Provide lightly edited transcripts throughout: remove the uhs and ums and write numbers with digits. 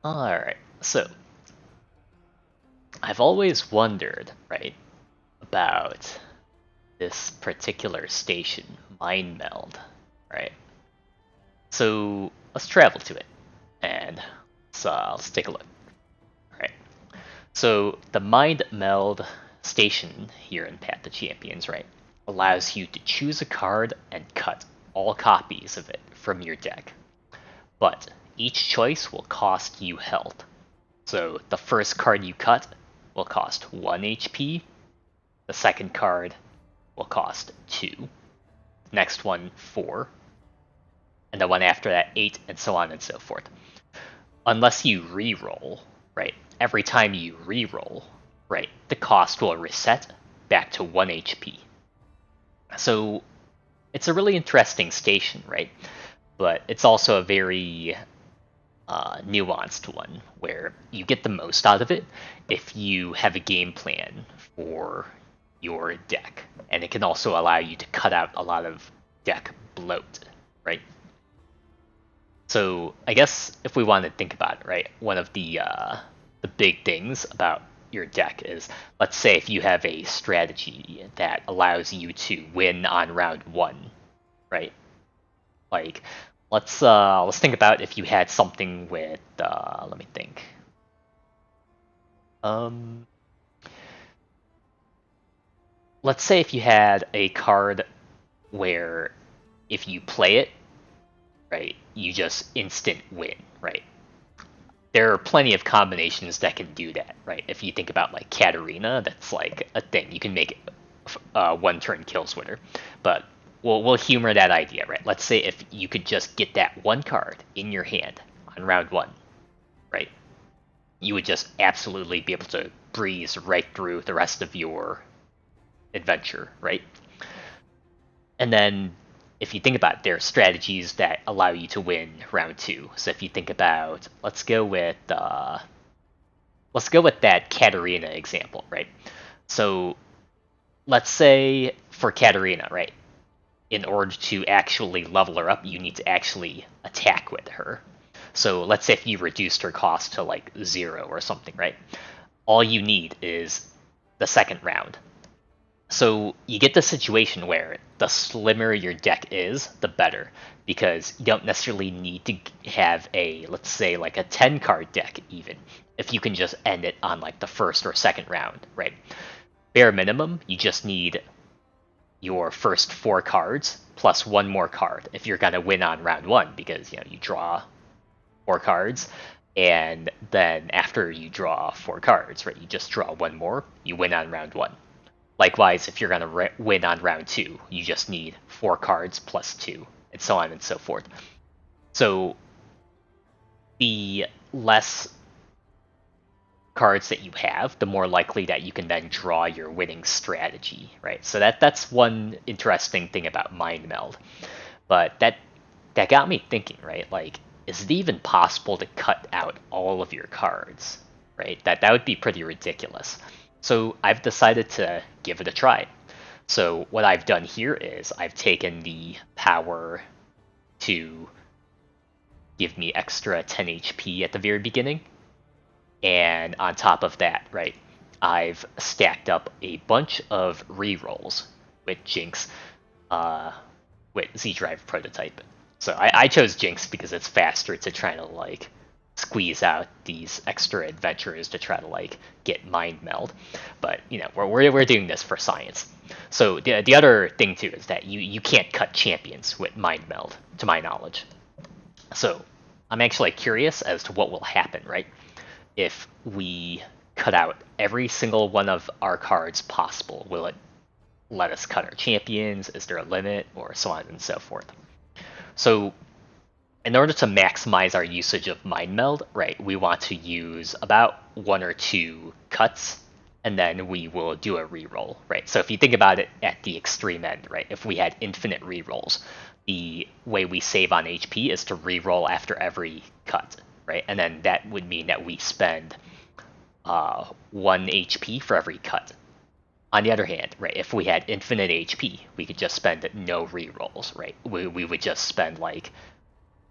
Alright, so I've always wondered, right, about this particular station, Meld, right? So let's travel to it and let's take a look. Alright, so the Meld station here in Path to Champions, right, allows you to choose a card and cut all copies of it from your deck. But each choice will cost you health. So the first card you cut will cost 1 HP, the second card will cost 2, the next one 4, and the one after that 8, and so on and so forth. Unless you re-roll, right? Every time you re-roll, right, the cost will reset back to 1 HP. So it's a really interesting station, right? But it's also a very nuanced one where you get the most out of it if you have a game plan for your deck, and it can also allow you to cut out a lot of deck bloat, right? So I guess if we want to think about it, right, one of the big things about your deck is, let's say if you have a strategy that allows you to win on round 1, right? Like let's think about if you had something with let me think. Let's say if you had a card where if you play it, right, you just instant win, right? There are plenty of combinations that can do that, right? If you think about like Katarina, that's like a thing. You can make one turn kills winner. But we'll humor that idea, right? Let's say if you could just get that one card in your hand on round 1, right? You would just absolutely be able to breeze right through the rest of your adventure, right? And then if you think about it, there are strategies that allow you to win round 2. So if you think about, let's go with that Katarina example, right? So let's say for Katarina, right, in order to actually level her up, you need to actually attack with her. So let's say if you reduced her cost to like 0 or something, right? All you need is the second round. So you get the situation where the slimmer your deck is, the better, because you don't necessarily need to have a, let's say, like a 10 card deck even, if you can just end it on like the first or second round, right? Bare minimum, you just need your first 4 cards plus one more card if you're gonna win on round 1, because you draw 4 cards, and then after you draw 4 cards, right, you just draw one more, you win on round 1. Likewise, if you're going to win on round 2, you just need 4 cards plus 2, and so on and so forth. So the less cards that you have, the more likely that you can then draw your winning strategy, right? So that's one interesting thing about Mind Meld. But that got me thinking, right? Like, is it even possible to cut out all of your cards, right? That would be pretty ridiculous. So I've decided to give it a try. So what I've done here is I've taken the power to give me extra 10 HP at the very beginning. And on top of that, right, I've stacked up a bunch of rerolls with Jinx, with Z-Drive prototype. So I chose Jinx because it's faster to try to like squeeze out these extra adventures to try to like get Mind Meld. But we're doing this for science. So the other thing too is that you can't cut champions with Mind Meld, to my knowledge. So I'm actually curious as to what will happen, right, if we cut out every single one of our cards possible. Will it let us cut our champions? Is there a limit? Or so on and so forth. So in order to maximize our usage of Mind Meld, right, we want to use about 1 or 2 cuts, and then we will do a reroll, right? So if you think about it at the extreme end, right, if we had infinite rerolls, the way we save on HP is to reroll after every cut, right? And then that would mean that we spend 1 HP for every cut. On the other hand, right, if we had infinite HP, we could just spend no rerolls, right? We would just spend like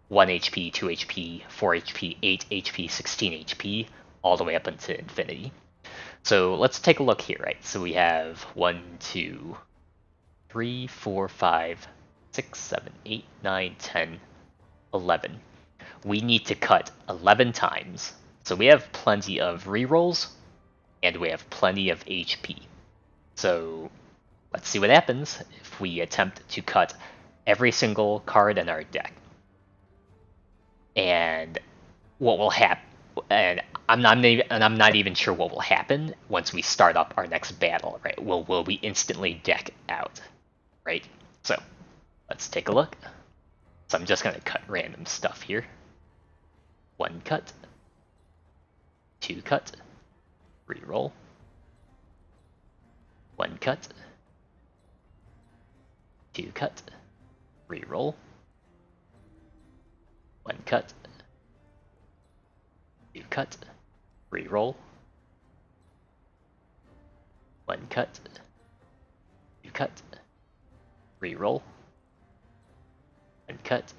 1 HP, 2 HP, 4 HP, 8 HP, 16 HP, all the way up into infinity. So let's take a look here, right? So we have 1, 2, 3, 4, 5, 6, 7, 8, 9, 10, 11. We need to cut 11 times. So we have plenty of rerolls, and we have plenty of HP. So let's see what happens if we attempt to cut every single card in our deck. And what will happen? And I'm not even sure what will happen once we start up our next battle. Right? Will we instantly deck out? Right? So let's take a look. So I'm just gonna cut random stuff here. 1 cut, 2 cut, reroll. 1 cut, 2 cut, reroll. 1 cut, 2 cut, reroll. 1 cut, 2 cut, reroll. 1 cut,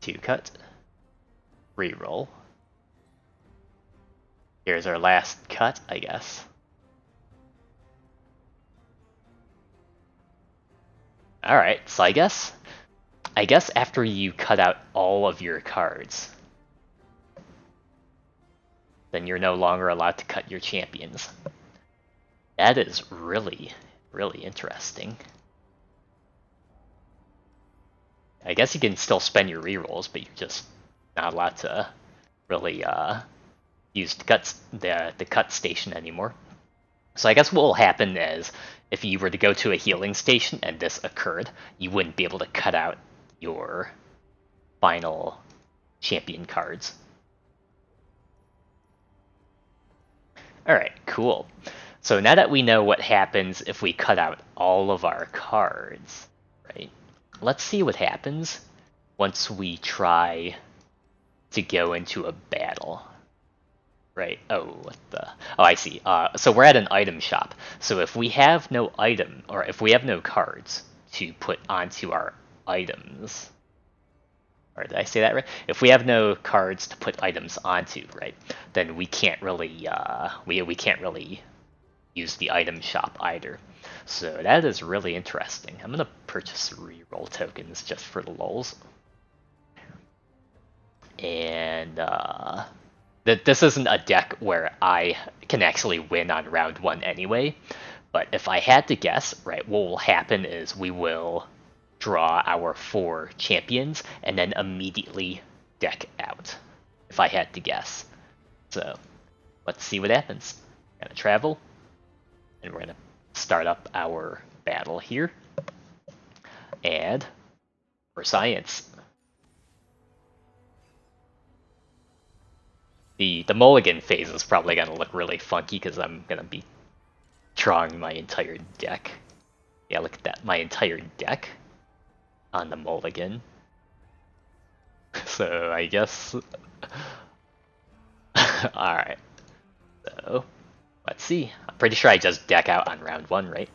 2 cut, reroll. Here's our last cut, I guess. Alright, so I guess after you cut out all of your cards, then you're no longer allowed to cut your champions. That is really, really interesting. I guess you can still spend your rerolls, but you're just not allowed to really use the cut station anymore. So I guess what will happen is, if you were to go to a healing station and this occurred, you wouldn't be able to cut out your final champion cards. Alright, cool. So now that we know what happens if we cut out all of our cards, right? Let's see what happens once we try to go into a battle. Right. Oh, what the? Oh, I see. So we're at an item shop. So if we have no item, or if we have no cards to put onto our items, or did I say that right? If we have no cards to put items onto, right, then we can't really we can't really use the item shop either. So that is really interesting. I'm gonna purchase reroll tokens just for the lulz. And this isn't a deck where I can actually win on round 1 anyway, but if I had to guess, right, what will happen is we will draw our 4 champions and then immediately deck out, if I had to guess. So let's see what happens. We're gonna travel, and we're gonna start up our battle here. And for science. The mulligan phase is probably going to look really funky because I'm going to be drawing my entire deck. Yeah, look at that. My entire deck on the mulligan. So I guess... Alright. So, let's see. I'm pretty sure I just deck out on round 1, right?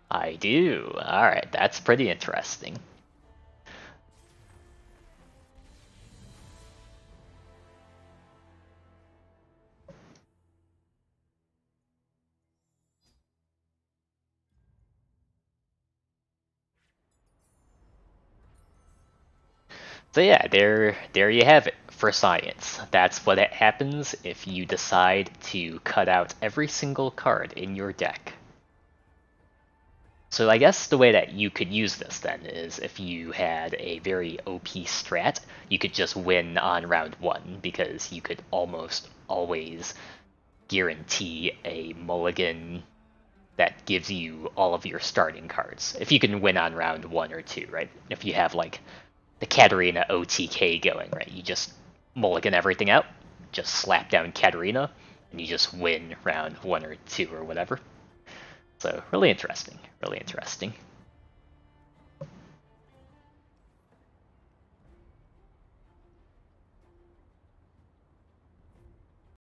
I do. Alright, that's pretty interesting. So yeah, there you have it for science. That's what happens if you decide to cut out every single card in your deck. So I guess the way that you could use this then is if you had a very OP strat, you could just win on round 1 because you could almost always guarantee a mulligan that gives you all of your starting cards. If you can win on round 1 or 2, right? If you have like the Katarina OTK going, right? You just mulligan everything out, just slap down Katarina, and you just win round 1 or 2 or whatever. So really interesting, really interesting.